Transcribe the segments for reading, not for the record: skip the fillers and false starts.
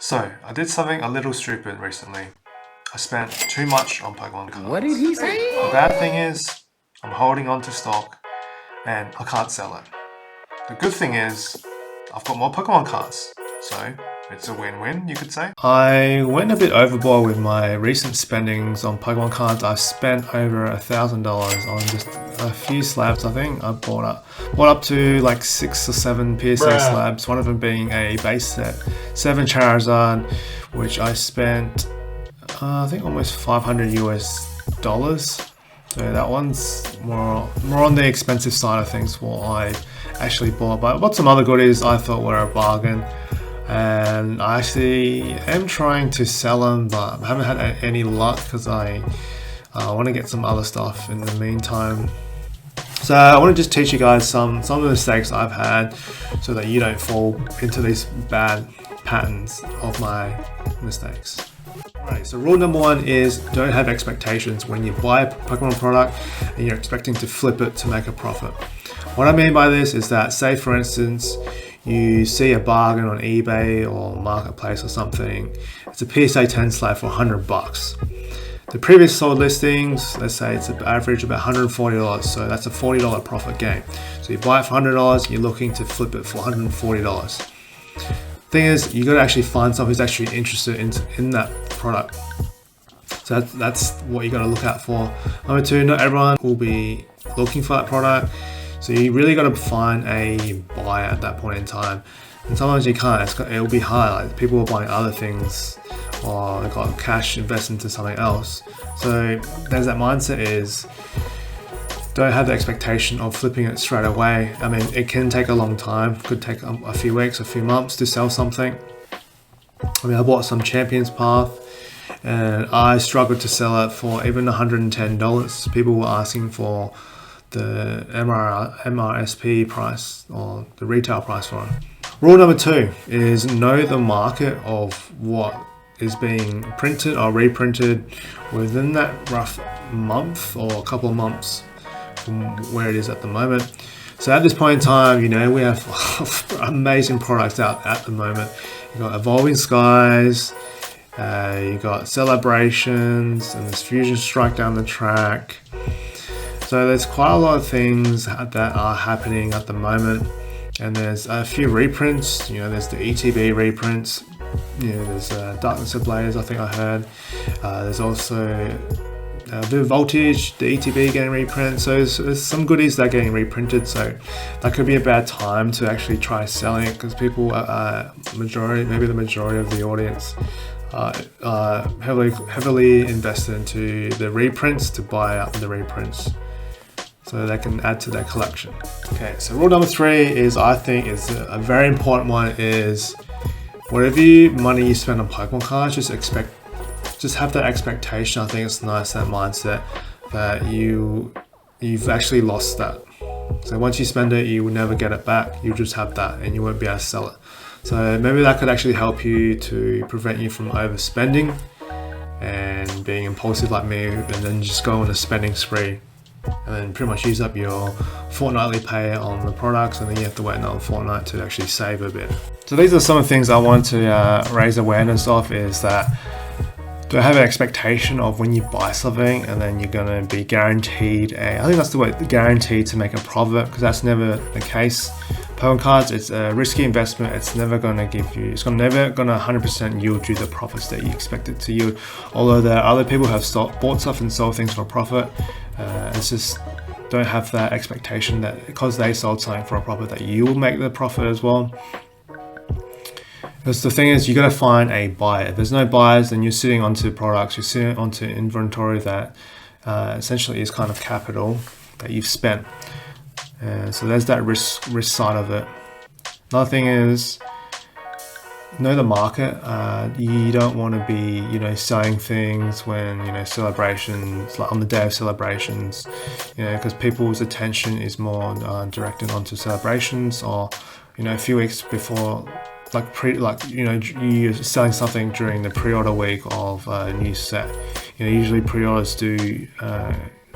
So, I did something a little stupid recently. I spent too much on Pokemon cards. What did he say? The bad thing is, I'm holding on to stock and I can't sell it. The good thing is, I've got more Pokemon cards, so it's a win-win, you could say. I went a bit overboard with my recent spendings on Pokemon cards. I spent over $1,000 on just a few slabs. I think I bought up to like 6 or 7 PSA slabs. One of them being a base set 7 Charizard, which I spent I think almost $500 US. So that one's more on the expensive side of things for what I actually bought. But I bought some other goodies I thought were a bargain. And I actually am trying to sell them, but I haven't had any luck because I want to get some other stuff in the meantime. So I want to just teach you guys some of the mistakes I've had so that you don't fall into these bad patterns of my mistakes. Alright, so rule number 1 is don't have expectations when you buy a Pokemon product and you're expecting to flip it to make a profit. What I mean by this is that, say for instance, you see a bargain on eBay or Marketplace or something, it's a PSA 10 slab for $100. The previous sold listings, let's say it's an average about $140, so that's a $40 profit gain. So you buy it for $100, you're looking to flip it for $140. Thing is, you got to actually find someone who's actually interested in that product. So that's what you got to look out for. Number 2, not everyone will be looking for that product. So you really got to find a buyer at that point in time. And sometimes you can't. It'll be hard. Like people are buying other things or they've got cash invested into something else. So there's that mindset is don't have the expectation of flipping it straight away. I mean, it can take a long time. Could take a few weeks, a few months to sell something. I mean, I bought some Champions Path and I struggled to sell it for even $110. People were asking for the MRSP price or the retail price for it. Rule number 2 is know the market of what is being printed or reprinted within that rough month or a couple of months from where it is at the moment. So at this point in time, we have amazing products out at the moment. You've got Evolving Skies, you've got Celebrations, and there's Fusion Strike down the track. So there's quite a lot of things that are happening at the moment. And there's a few reprints, there's the ETB reprints, there's Darkness Ablaze, I think I heard. There's also a bit of Voltage, the ETB getting reprinted. So there's some goodies that are getting reprinted. So that could be a bad time to actually try selling it because people, maybe the majority of the audience, heavily invested into the reprints to buy up the reprints, so they can add to their collection. Okay, so rule number 3 is I think is a very important one is whatever money you spend on Pokemon cards, just have that expectation. I think it's nice, that mindset that you've actually lost that. So once you spend it, you will never get it back. You just have that and you won't be able to sell it. So maybe that could actually help you to prevent you from overspending and being impulsive like me and then just go on a spending spree and then pretty much use up your fortnightly pay on the products, and then you have to wait another fortnight to actually save a bit. So these are some of the things I want to raise awareness of, is that don't have an expectation of when you buy something and then you're going to be guaranteed I think that's the word, guaranteed to make a profit, because that's never the case. Pokemon cards, it's a risky investment. It's never going to never going to 100% yield you the profits that you expect it to yield. Although there are other people who have bought stuff and sold things for a profit. It's just don't have that expectation that because they sold something for a profit that you will make the profit as well. Because the thing is, you got to find a buyer. If there's no buyers, then you're sitting onto products, you're sitting onto inventory that essentially is kind of capital that you've spent. So there's that risk side of it. Another thing is know the market. You don't want to be, selling things when, celebrations, like on the day of celebrations, because people's attention is more directed onto celebrations, or, a few weeks before, you're selling something during the pre-order week of a new set. Usually pre-orders do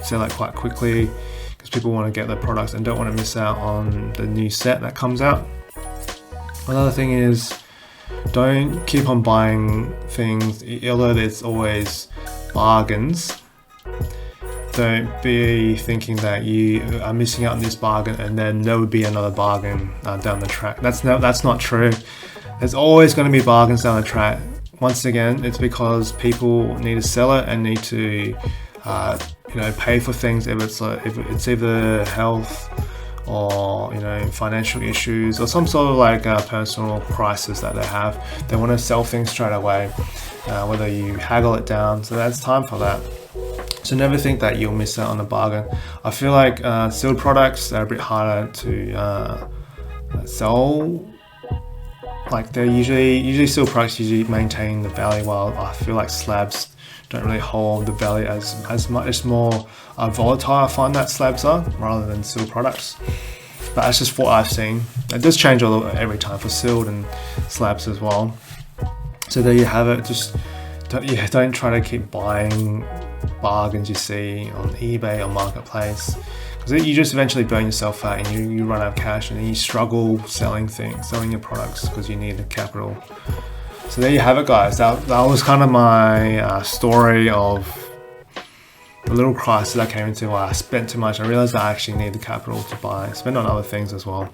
sell out quite quickly because people want to get their products and don't want to miss out on the new set that comes out. Another thing is don't keep on buying things, although there's always bargains. Don't be thinking that you are missing out on this bargain and then there would be another bargain down the track. That's not true. There's always going to be bargains down the track. Once again, it's because people need to sell it and need to pay for things, if it's either health or financial issues or some sort of like personal crisis that they have. They want to sell things straight away, whether you haggle it down. So that's time for that. So never think that you'll miss out on a bargain. I feel like sealed products are a bit harder to sell. Like they're usually sealed products usually maintain the value, while I feel like slabs don't really hold the value as much. It's more volatile, I find, that slabs are, rather than sealed products. But that's just what I've seen. It does change every time for sealed and slabs as well. So there you have it. Just don't try to keep buying bargains you see on eBay or Marketplace, because you just eventually burn yourself out and you run out of cash, and then you struggle selling your products because you need the capital. So there you have it, guys. That was kind of my story of the little crisis I came into where I spent too much. I realized I actually need the capital to spend on other things as well.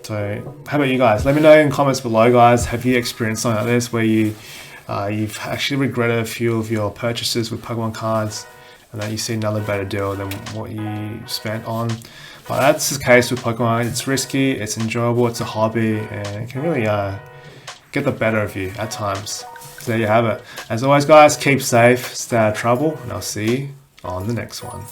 So how about you guys? Let me know in comments below, guys. Have you experienced something like this where you've actually regretted a few of your purchases with Pokemon cards, and that you see another better deal than what you spent on? But that's the case with Pokemon. It's risky, it's enjoyable, it's a hobby, and it can really get the better of you at times. So there you have it. As always, guys, keep safe, stay out of trouble, and I'll see you on the next one.